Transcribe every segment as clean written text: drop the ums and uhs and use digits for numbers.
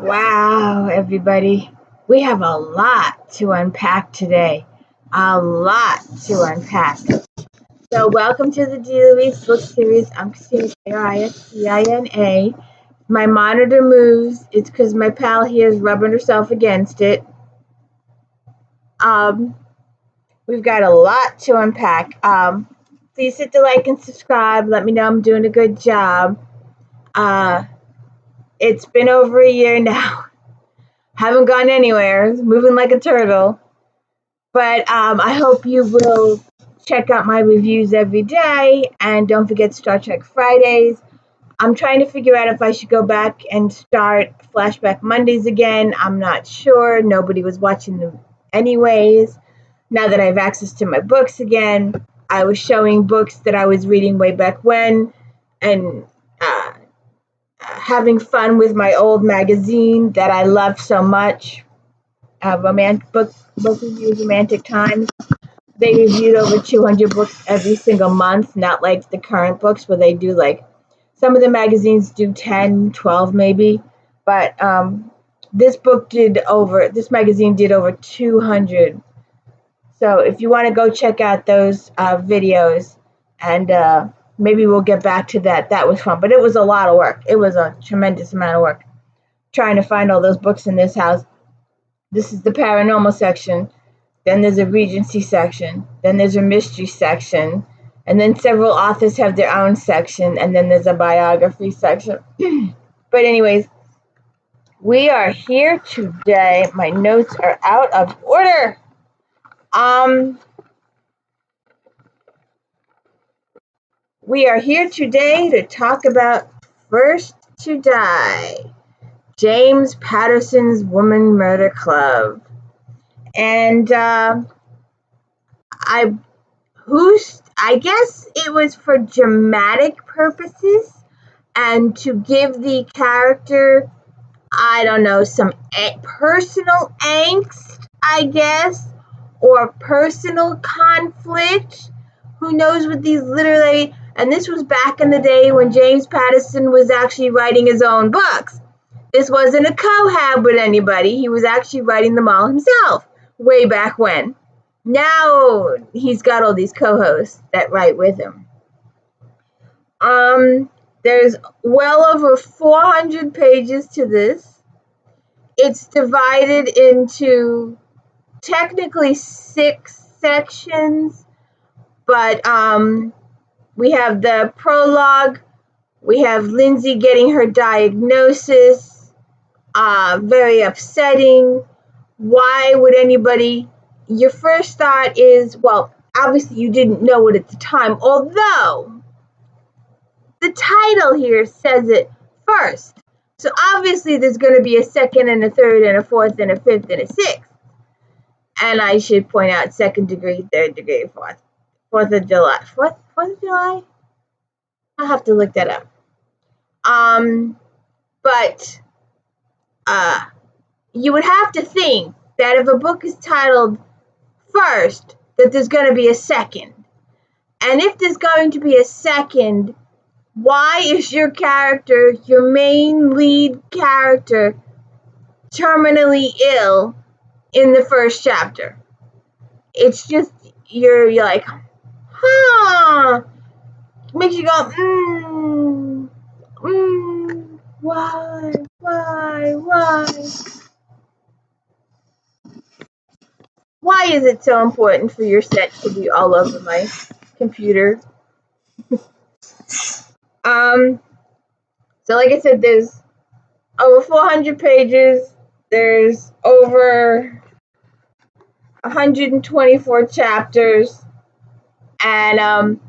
Wow, everybody. We have a lot to unpack today. A lot to unpack. So, welcome to the Dealer Reads book series. I'm Christina, Kristina. My monitor moves. It's because my pal here is rubbing herself against it. Um, we've got a lot to unpack. Please hit the like and subscribe. Let me know I'm doing a good job. It's been over a year now. Haven't gone anywhere, moving like a turtle. But I hope you will check out my reviews every day. And don't forget Star Trek Fridays. I'm trying to figure out if I should go back and start Flashback Mondays again. I'm not sure. Nobody was watching them anyways. Now that I have access to my books again, I was showing books that I was reading way back when and having fun with my old magazine that I loved so much. Romantic book reviews, Romantic Times. They reviewed over 200 books every single month, not like the current books where they do like some of the magazines do 10, 12 maybe, but this magazine did over 200. So if you want to go check out those videos, and maybe we'll get back to that. That was fun, but it was a lot of work. It was a tremendous amount of work trying to find all those books in this house. This is the paranormal section. Then there's a Regency section. Then there's a mystery section. And then several authors have their own section. And then there's a biography section. But anyways, we are here today. My notes are out of order. We are here today to talk about First to Die, James Patterson's Woman Murder Club. And I guess it was for dramatic purposes and to give the character, I don't know, some personal angst, I guess, or personal conflict. Who knows what these literally, and this was back in the day when James Patterson was actually writing his own books. This wasn't a cohab with anybody. He was actually writing them all himself way back when. Now he's got all these co-hosts that write with him. There's well over 400 pages to this. It's divided into technically 6 sections, but we have the prologue. We have Lindsay getting her diagnosis. Very upsetting. Why would anybody? Your first thought is, well, obviously you didn't know it at the time, although the title here says it first. So obviously there's going to be a second and a third and a fourth and a fifth and a sixth. And I should point out second degree, third degree, fourth. 4th of July. 4th of July? I'll have to look that up. But you would have to think that if a book is titled first, that there's going to be a second. And if there's going to be a second, why is your character, your main lead character, terminally ill in the first chapter? It's just, you're like, huh. Makes you go, why? Why is it so important for your set to be all over my computer? So like I said, there's over 400 pages. There's over 124 chapters. And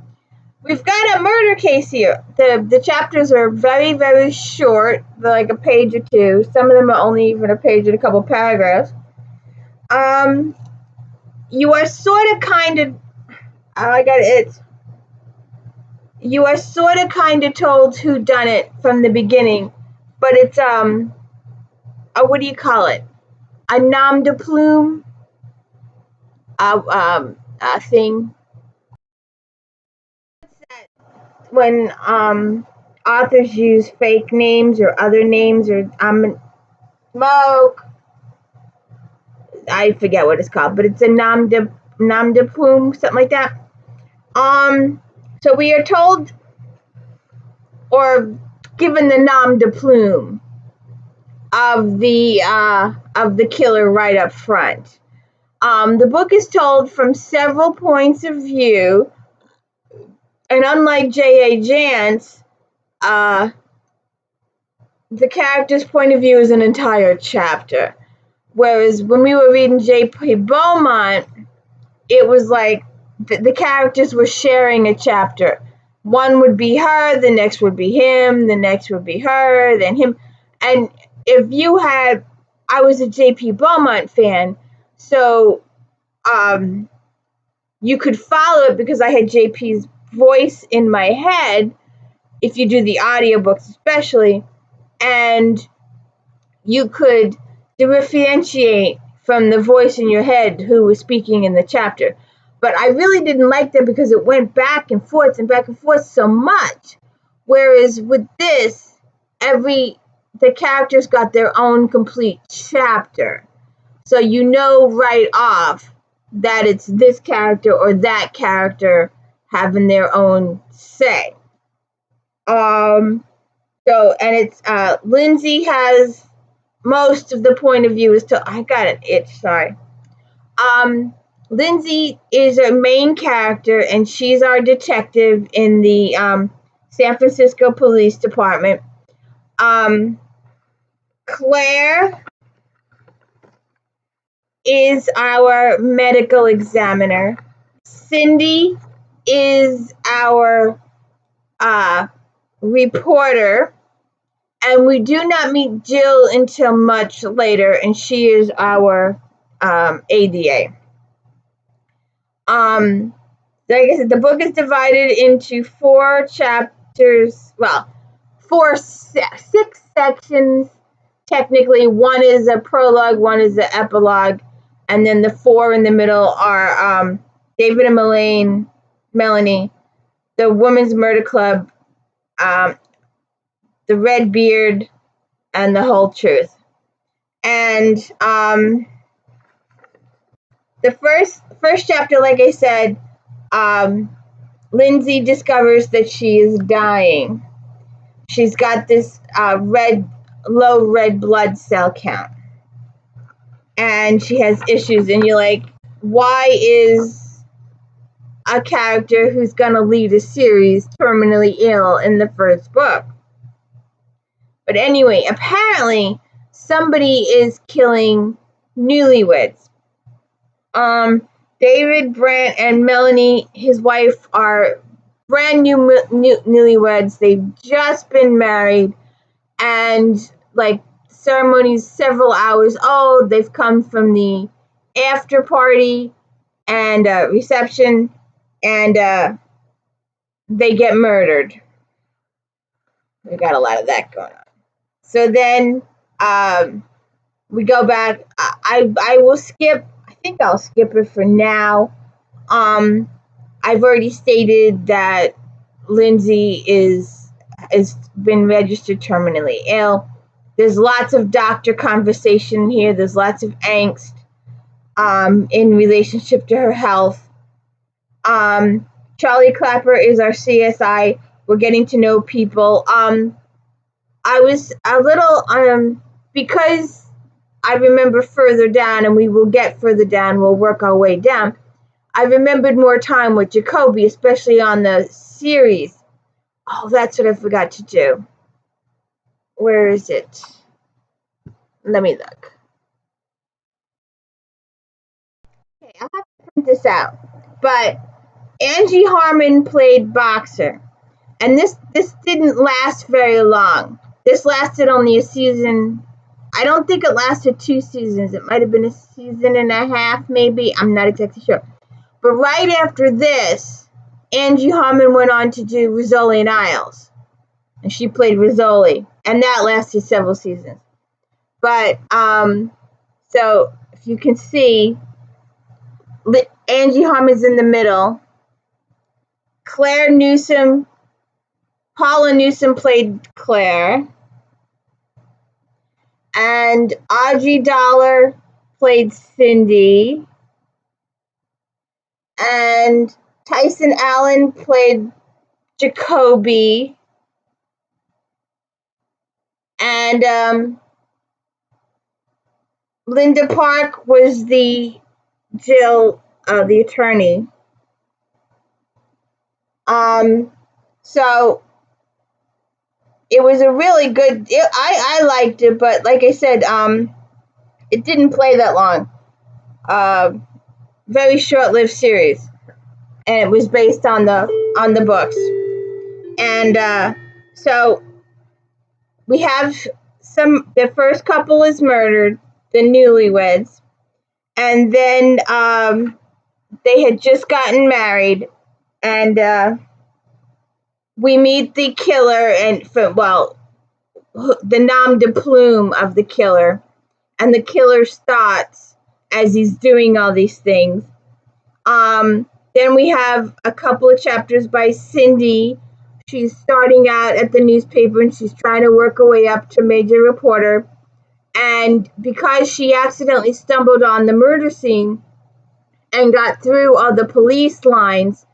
we've got a murder case here. The chapters are very, very short. They're like a page or two. Some of them are only even a page and a couple paragraphs. You are sort of kind of, you are sort of kind of told who done it from the beginning, but it's, what do you call it? A nom de plume thing. When authors use fake names or other names, or smoke. I forget what it's called, but it's a nom de plume, something like that. So we are told, or given the nom de plume of the killer right up front. The book is told from several points of view, and unlike J.A. Jance, the character's point of view is an entire chapter. Whereas when we were reading J.P. Beaumont, it was like the characters were sharing a chapter. One would be her, the next would be him, the next would be her, then him. And if you had, I was a J.P. Beaumont fan, so you could follow it because I had JP's voice in my head, if you do the audiobooks especially, and you could differentiate from the voice in your head who was speaking in the chapter. But I really didn't like that because it went back and forth so much. Whereas with this, the characters got their own complete chapter. So you know right off that it's this character or that character having their own say. So, and it's Lindsay has most of the point of view is to, I got an itch, sorry. Lindsay is a main character, and she's our detective in the San Francisco Police Department. Claire is our medical examiner. Cindy is our reporter, and we do not meet Jill until much later, and she is our ADA. Like I said, the book is divided into 4 chapters. Well, 6 sections. Technically, one is a prologue, one is an epilogue, and then the 4 in the middle are David and Melanie, the Women's Murder Club, the Red Beard, and the Whole Truth. And the first chapter, like I said, Lindsay discovers that she is dying. She's got this low red blood cell count, and she has issues. And you're like, why is a character who's gonna lead a series terminally ill in the first book? But anyway, apparently somebody is killing newlyweds. David, Brant, and Melanie, his wife, are brand new newlyweds. They've just been married, and like ceremony's several hours old. They've come from the after party and reception, and they get murdered. We got a lot of that going on. So then we go back. I will skip. I think I'll skip it for now. I've already stated that Lindsay is been registered terminally ill. There's lots of doctor conversation here. There's lots of angst in relationship to her health. Charlie Clapper is our CSI. We're getting to know people. I was a little because I remember further down, and we will get further down. We'll work our way down. I remembered more time with Jacoby, especially on the series. Oh, that's what I forgot to do. Where is it? Let me look. Okay, I'll have to print this out. But Angie Harmon played Boxer, and this didn't last very long. This lasted only a season. I don't think it lasted 2 seasons. It might have been a season and a half, maybe. I'm not exactly sure. But right after this, Angie Harmon went on to do Rizzoli and Isles, and she played Rizzoli, and that lasted several seasons. But so if you can see, Angie Harmon's in the middle. Claire Newsome, Paula Newsome played Claire, And Audrey Dollar played Cindy. And Tyson Allen played Jacoby. And Linda Park was the Jill, the attorney. So it was a really good. I liked it, but like I said, it didn't play that long. Very short-lived series, and it was based on the books. And so we have the first couple is murdered, the newlyweds, and then they had just gotten married, and we meet the killer, and the nom de plume of the killer, and the killer's thoughts as he's doing all these things. Then we have a couple of chapters by Cindy. She's starting out at the newspaper and she's trying to work her way up to major reporter. And because she accidentally stumbled on the murder scene and got through all the police lines,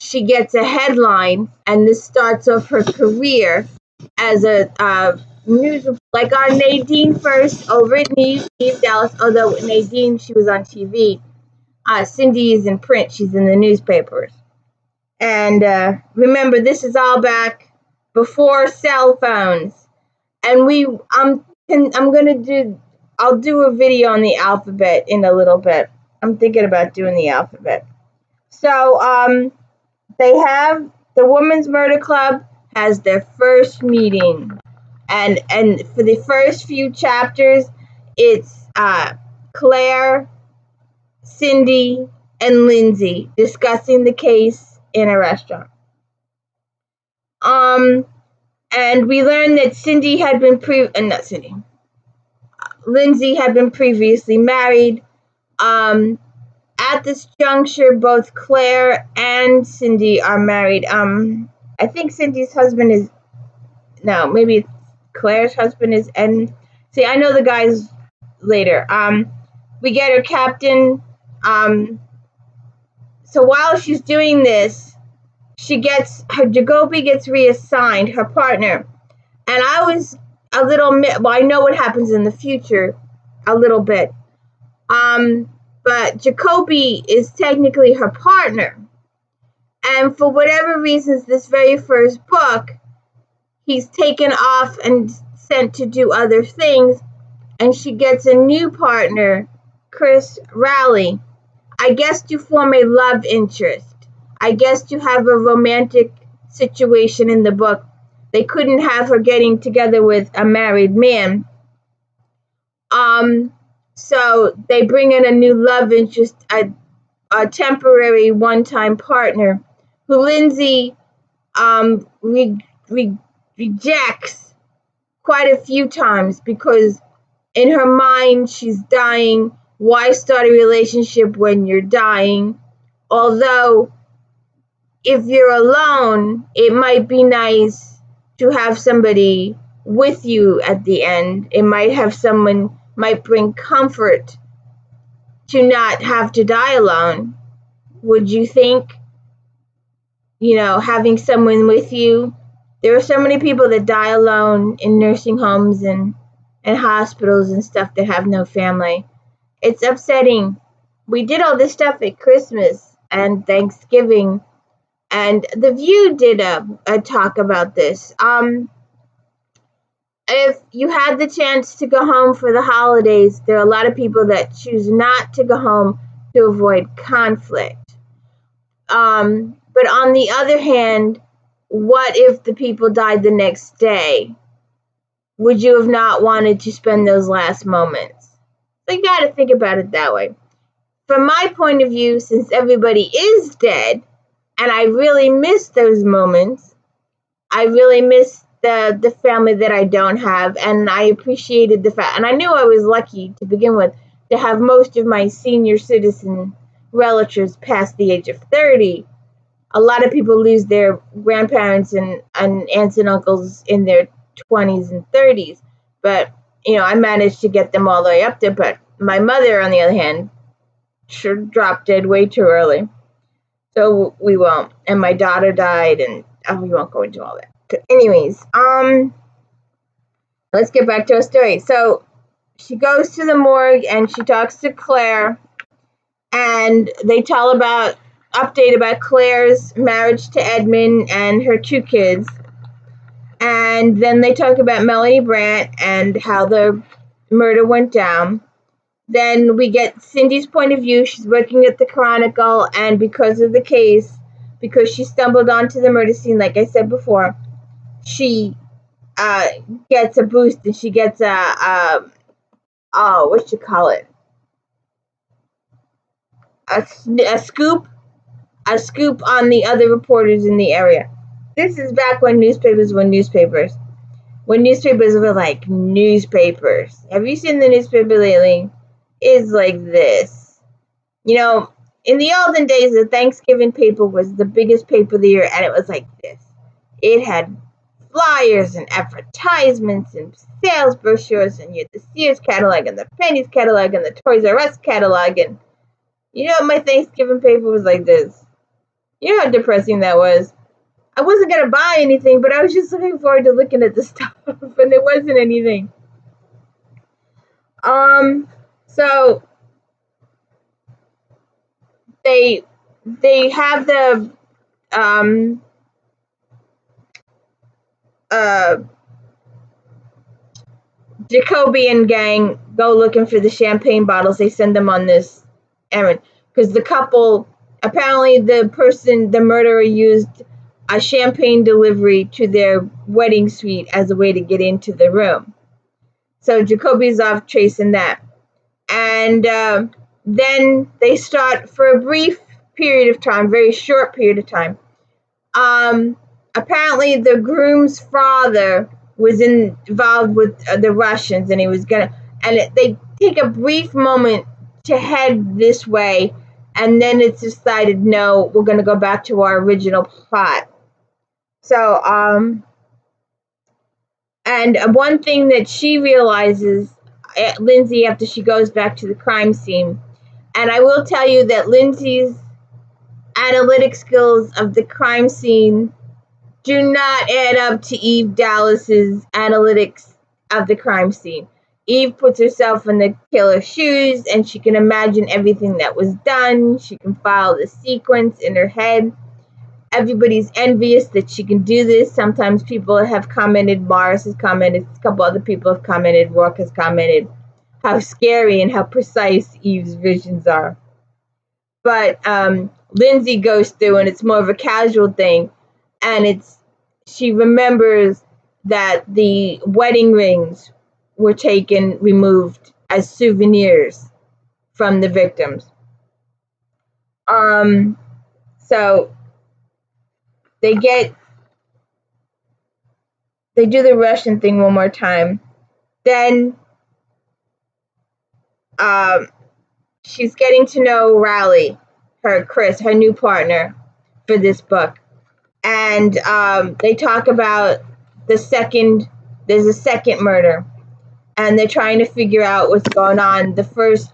she gets a headline, and this starts off her career as a news, like our Nadine first over at News Dallas. Although Nadine, she was on TV. Cindy is in print. She's in the newspapers. And remember, this is all back before cell phones. And I'll do a video on the alphabet in a little bit. I'm thinking about doing the alphabet. So they have the Women's Murder Club has their first meeting. And for the first few chapters, it's Claire, Cindy, and Lindsay discussing the case in a restaurant. And we learned that Lindsay had been previously married. At this juncture, both Claire and Cindy are married. I think Cindy's husband is maybe Claire's husband is. And see, I know the guys later. We get her captain. So while she's doing this, Jacoby gets reassigned, her partner. And I was a little, I know what happens in the future a little bit. But Jacoby is technically her partner. And for whatever reasons, this very first book, he's taken off and sent to do other things. And she gets a new partner, Chris Rowley. I guess to form a love interest. I guess to have a romantic situation in the book. They couldn't have her getting together with a married man. So they bring in a new love interest, a temporary one-time partner, who Lindsay rejects quite a few times because in her mind she's dying. Why start a relationship when you're dying? Although if you're alone, it might be nice to have somebody with you at the end. It might bring comfort to not have to die alone. Would you think, having someone with you? There are so many people that die alone in nursing homes and hospitals and stuff that have no family. It's upsetting. We did all this stuff at Christmas and Thanksgiving, and The View did a talk about this. If you had the chance to go home for the holidays, there are a lot of people that choose not to go home to avoid conflict. But on the other hand, what if the people died the next day? Would you have not wanted to spend those last moments? So you got to think about it that way. From my point of view, since everybody is dead, and I really miss those moments, I really miss the family that I don't have, and I appreciated the fact, and I knew I was lucky to begin with to have most of my senior citizen relatives past the age of 30. A lot of people lose their grandparents and aunts and uncles in their 20s and 30s, but I managed to get them all the way up there, but my mother, on the other hand, dropped dead way too early. So we won't. And my daughter died, and we won't go into all that. Anyways, let's get back to our story. So she goes to the morgue and she talks to Claire, and they tell update about Claire's marriage to Edmund and her 2 kids. And then they talk about Melanie Brandt and how the murder went down. Then we get Cindy's point of view. She's working at the Chronicle, and because of the case, because she stumbled onto the murder scene, like I said before, she gets a boost, and she gets what you call it? A scoop on the other reporters in the area. This is back when newspapers were newspapers. When newspapers were like newspapers. Have you seen the newspaper lately? It's like this. In the olden days, the Thanksgiving paper was the biggest paper of the year, and it was like this. It had flyers and advertisements and sales brochures, and you had the Sears catalog and the Penny's catalog and the Toys R Us catalog, and my Thanksgiving paper was like this. You know how depressing that was. I wasn't going to buy anything, but I was just looking forward to looking at the stuff, and there wasn't anything. So they have the Jacobian gang go looking for the champagne bottles. They send them on this errand because the couple, apparently the murderer used a champagne delivery to their wedding suite as a way to get into the room. So Jacoby's off chasing that. And then they start for a brief period of time, very short period of time. Apparently the groom's father was involved with the Russians, and they take a brief moment to head this way, and then it's decided, no, we're going to go back to our original plot. So, and one thing that she realizes, Lindsay, after she goes back to the crime scene, and I will tell you that Lindsay's analytic skills of the crime scene do not add up to Eve Dallas's analytics of the crime scene. Eve puts herself in the killer's shoes, and she can imagine everything that was done. She can follow the sequence in her head. Everybody's envious that she can do this. Sometimes people have commented, Morris has commented, a couple other people have commented, Rourke has commented, how scary and how precise Eve's visions are. But Lindsay goes through, and it's more of a casual thing, and she remembers that the wedding rings were removed as souvenirs from the victims. So they do the Russian thing one more time. Then she's getting to know Riley, Chris, her new partner for this book. And they talk about there's a second murder, and they're trying to figure out what's going on. The first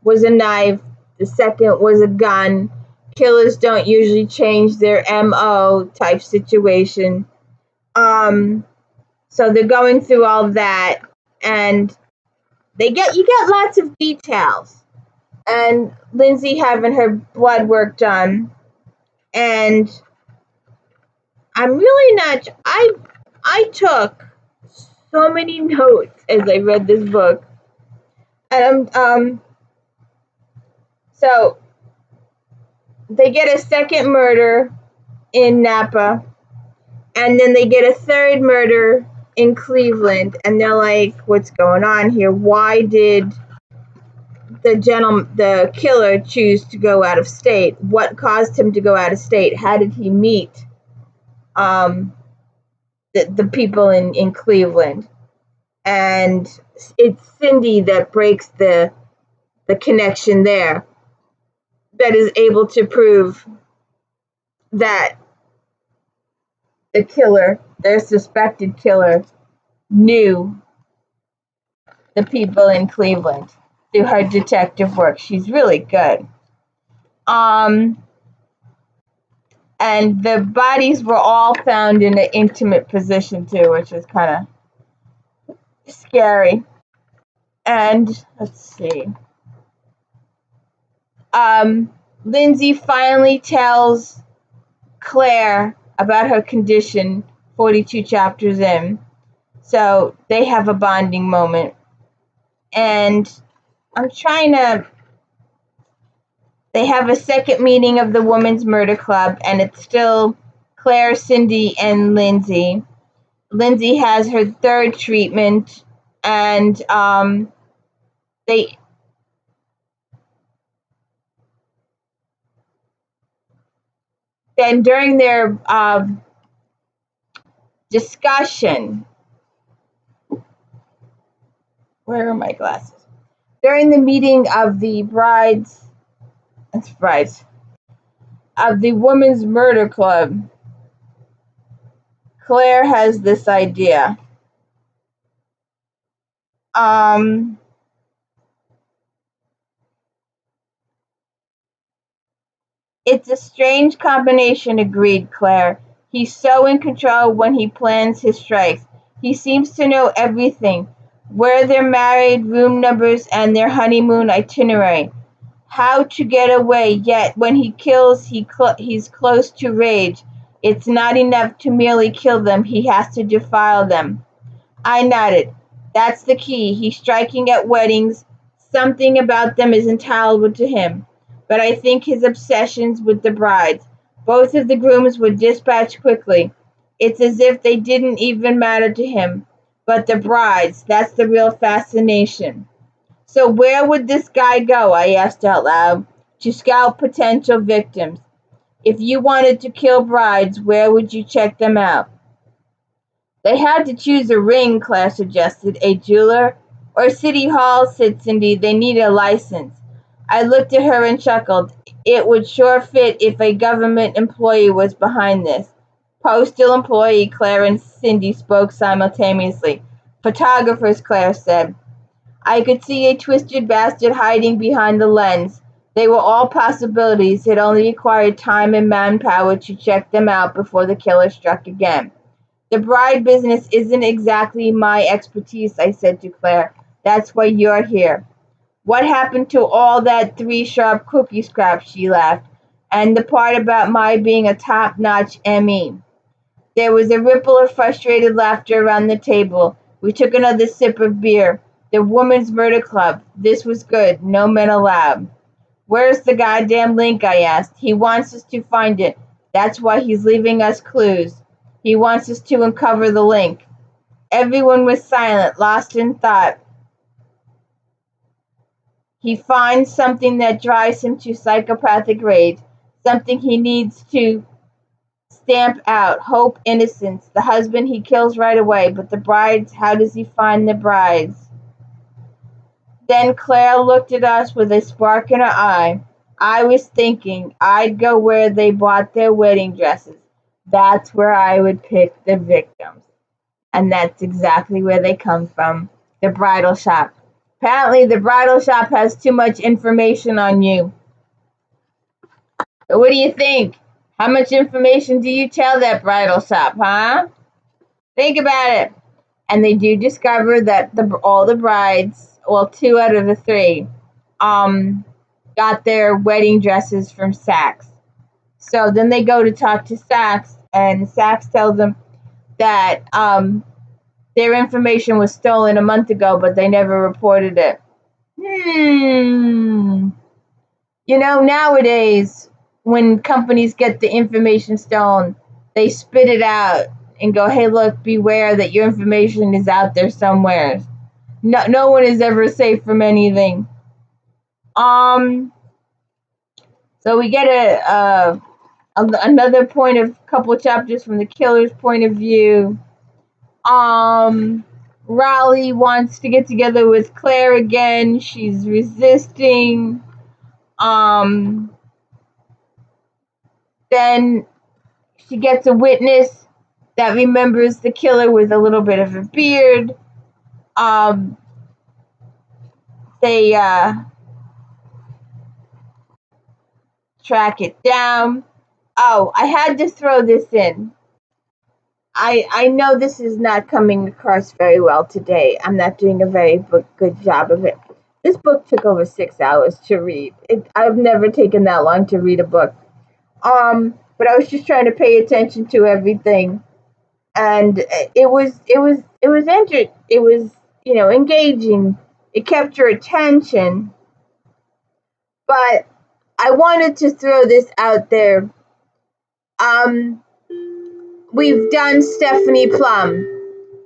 was a knife, the second was a gun. Killers don't usually change their MO type situation. So they're going through all that, and you get lots of details. And Lindsay having her blood work done, and I'm really not. I took so many notes as I read this book, and so they get a second murder in Napa, and then they get a third murder in Cleveland, and they're like, "What's going on here? Why did the killer choose to go out of state? What caused him to go out of state? How did he meet the people in Cleveland?" And it's Cindy that breaks the connection there, that is able to prove that the killer, their suspected killer, knew the people in Cleveland through her detective work. She's really good. And the bodies were all found in an intimate position too, which is kind of scary. And let's see. Lindsay finally tells Claire about her condition 42 chapters in. So they have a bonding moment. And they have a second meeting of the Women's Murder Club, and it's still Claire, Cindy, and Lindsay. Lindsay has her third treatment, and then during their discussion, where are my glasses? During the meeting of the of the Women's Murder Club, Claire has this idea. It's a strange combination, agreed Claire. He's so in control when he plans his strikes. He seems to know everything. Where they're married, room numbers, and their honeymoon itinerary. How to get away, yet when he kills, he's close to rage. It's not enough to merely kill them, he has to defile them. I nodded. That's the key. He's striking at weddings. Something about them is intolerable to him. But I think his obsessions with the brides. Both of the grooms were dispatched quickly. It's as if they didn't even matter to him. But the brides, that's the real fascination. So where would this guy go? I asked out loud. To scout potential victims. If you wanted to kill brides, where would you check them out? They had to choose a ring, Claire suggested. A jeweler? Or City Hall, said Cindy. They need a license. I looked at her and chuckled. It would sure fit if a government employee was behind this. Postal employee, Claire and Cindy spoke simultaneously. Photographers, Claire said. I could see a twisted bastard hiding behind the lens. They were all possibilities. It only required time and manpower to check them out before the killer struck again. The bride business isn't exactly my expertise, I said to Claire. That's why you're here. What happened to all that 3-sharp cookie scrap? She laughed. And the part about my being a top-notch ME. There was a ripple of frustrated laughter around the table. We took another sip of beer. The Women's Murder Club. This was good. No men allowed. Where's the goddamn link? I asked. He wants us to find it. That's why he's leaving us clues. He wants us to uncover the link. Everyone was silent, lost in thought. He finds something that drives him to psychopathic rage, something he needs to stamp out. Hope, innocence. The husband he kills right away, but the brides, how does he find the brides? Then Claire looked at us with a spark in her eye. I was thinking I'd go where they bought their wedding dresses. That's where I would pick the victims. And that's exactly where they come from, the bridal shop. Apparently, the bridal shop has too much information on you. So what do you think? How much information do you tell that bridal shop, huh? Think about it. And they do discover that all the brides, well, 2 out of the 3, got their wedding dresses from Saks. So then they go to talk to Saks, and Saks tells them that their information was stolen a month ago, but they never reported it. Nowadays, when companies get the information stolen, they spit it out and go, hey, look, beware that your information is out there somewhere. No one is ever safe from anything. So we get another couple of chapters from the killer's point of view. Raleigh wants to get together with Claire again. She's resisting. Then she gets a witness that remembers the killer with a little bit of a beard. they track it down. Oh, I had to throw this in. I know this is not coming across very well today. I'm not doing a very good job of it. This book took over 6 hours to read. I've never taken that long to read a book. But I was just trying to pay attention to everything, and it was engaging. It kept your attention, but I wanted to throw this out there. Um, we've done Stephanie Plum.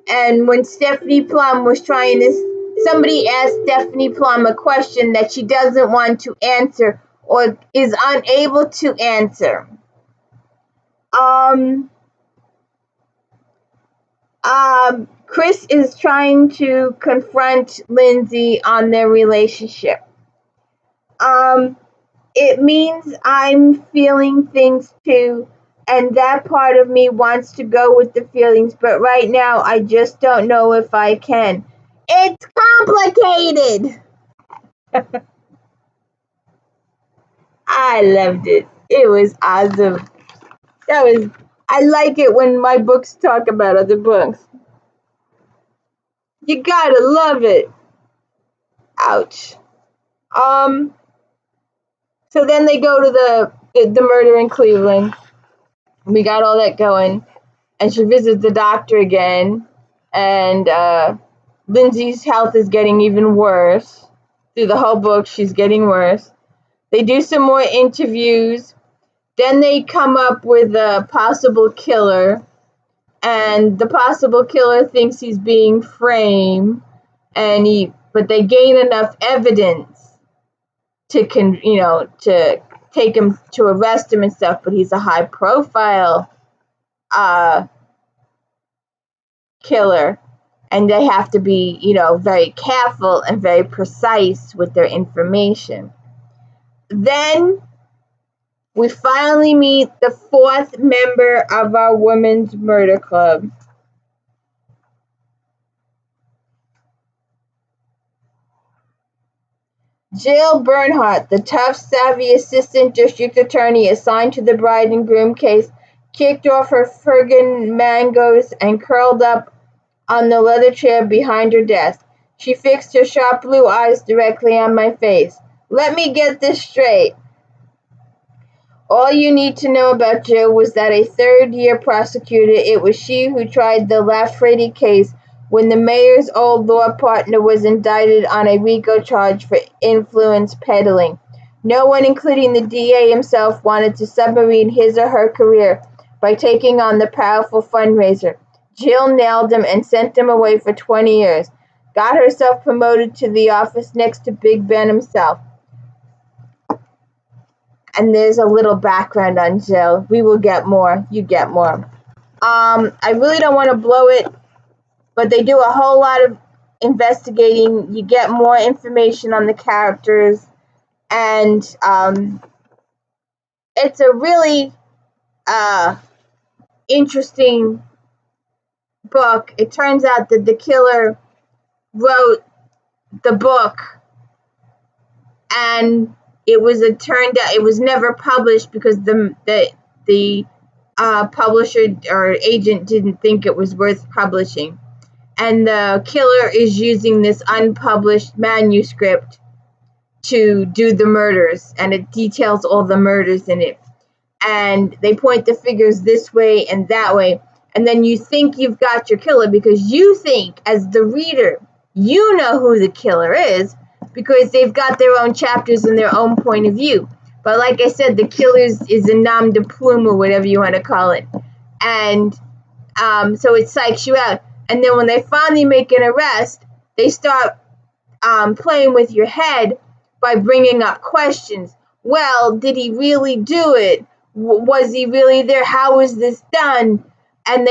And when Stephanie Plum was trying this, somebody asked Stephanie Plum a question that she doesn't want to answer or is unable to answer. Chris is trying to confront Lindsay on their relationship. It means I'm feeling things too, and that part of me wants to go with the feelings, but right now I just don't know if I can. It's complicated. I loved it. It was awesome. I like it when my books talk about other books. You gotta love it. Ouch. So then they go to the murder in Cleveland. We got all that going, and she visits the doctor again, and Lindsay's health is getting even worse. Through the whole book, she's getting worse. They do some more interviews. Then they come up with a possible killer, and the possible killer thinks he's being framed, but they gain enough evidence to take him to arrest him and stuff. But he's a high profile killer, and they have to be very careful and very precise with their information. Then we finally meet the fourth member of our women's murder club. Jill Bernhardt, the tough, savvy assistant district attorney assigned to the bride and groom case, kicked off her friggin' mangoes and curled up on the leather chair behind her desk. She fixed her sharp blue eyes directly on my face. Let me get this straight. All you need to know about Jill was that a third-year prosecutor, it was she who tried the Lafferty case when the mayor's old law partner was indicted on a RICO charge for influence peddling. No one, including the DA himself, wanted to submarine his or her career by taking on the powerful fundraiser. Jill nailed him and sent him away for 20 years. Got herself promoted to the office next to Big Ben himself. And there's a little background on Jill. We will get more. You get more. I really don't want to blow it, but they do a whole lot of investigating. You get more information on the characters, and it's a really interesting book. It turns out that the killer wrote the book, and it was never published because the publisher or agent didn't think it was worth publishing. And the killer is using this unpublished manuscript to do the murders, and it details all the murders in it. And they point the fingers this way and that way, and then you think you've got your killer because you think, as the reader, you know who the killer is because they've got their own chapters and their own point of view. But like I said, the killer is a nom de plume or whatever you want to call it. And so it psychs you out. And then when they finally make an arrest, they start playing with your head by bringing up questions. Well, did he really do it? Was he really there? How was this done? And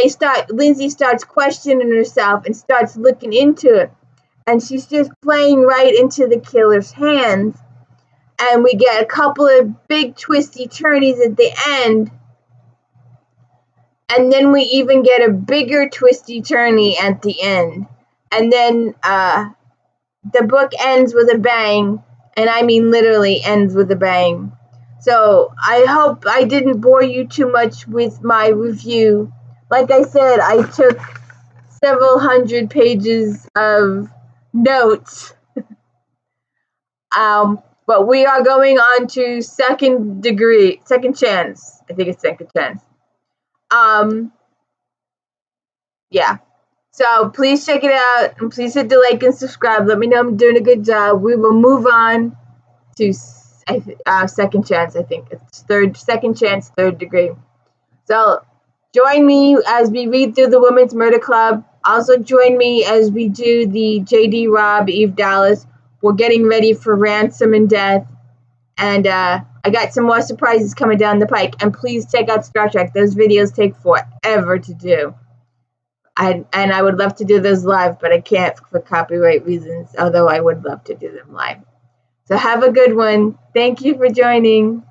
Lindsay starts questioning herself and starts looking into it. And she's just playing right into the killer's hands. And we get a couple of big twisty turnies at the end. And then we even get a bigger twisty turny at the end. And then the book ends with a bang, and I mean literally ends with a bang. So I hope I didn't bore you too much with my review. Like I said, I took several hundred pages of notes. But we are going on to second chance. I think it's second chance. Yeah. So please check it out, and please hit the like and subscribe. Let me know I'm doing a good job. We will move on to second chance. I think it's second chance, third degree. So join me as we read through the Women's Murder Club. Also join me as we do the J.D. Robb, Eve Dallas. We're getting ready for Ransom and Death. And I got some more surprises coming down the pike. And please check out Star Trek. Those videos take forever to do. And I would love to do those live, but I can't for copyright reasons, although I would love to do them live. So have a good one. Thank you for joining.